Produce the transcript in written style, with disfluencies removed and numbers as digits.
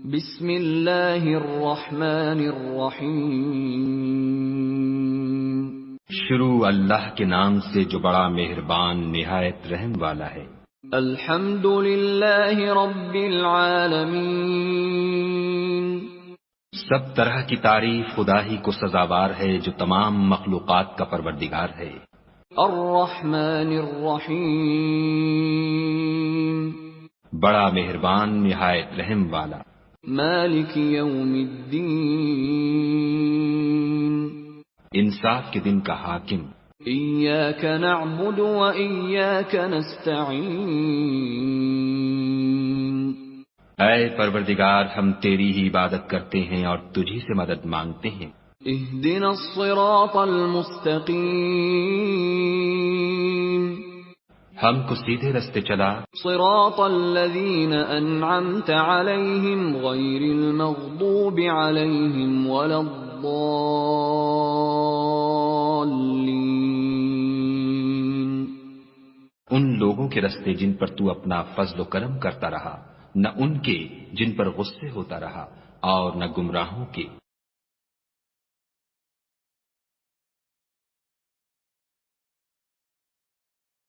بسم اللہ الرحمن الرحیم۔ شروع اللہ کے نام سے جو بڑا مہربان نہایت رحم والا ہے۔ الحمد للہ رب العالمین۔ سب طرح کی تعریف خدا ہی کو سزاوار ہے جو تمام مخلوقات کا پروردگار ہے۔ الرحمن الرحیم۔ بڑا مہربان نہایت رحم والا۔ مالک یوم الدین۔ انصاف کے دن کا حاکم۔ ایاک نعبد و ایاک نستعین۔ اے پروردگار ہم تیری ہی عبادت کرتے ہیں اور تجھی سے مدد مانگتے ہیں۔ اہدنا الصراط المستقیم۔ ہم کو سیدھے رستے چلا۔ صراط الذین انعمت علیہم غیر المغضوب علیہم ولا الضالین۔ ان لوگوں کے رستے جن پر تو اپنا فضل و کرم کرتا رہا، نہ ان کے جن پر غصے ہوتا رہا، اور نہ گمراہوں کے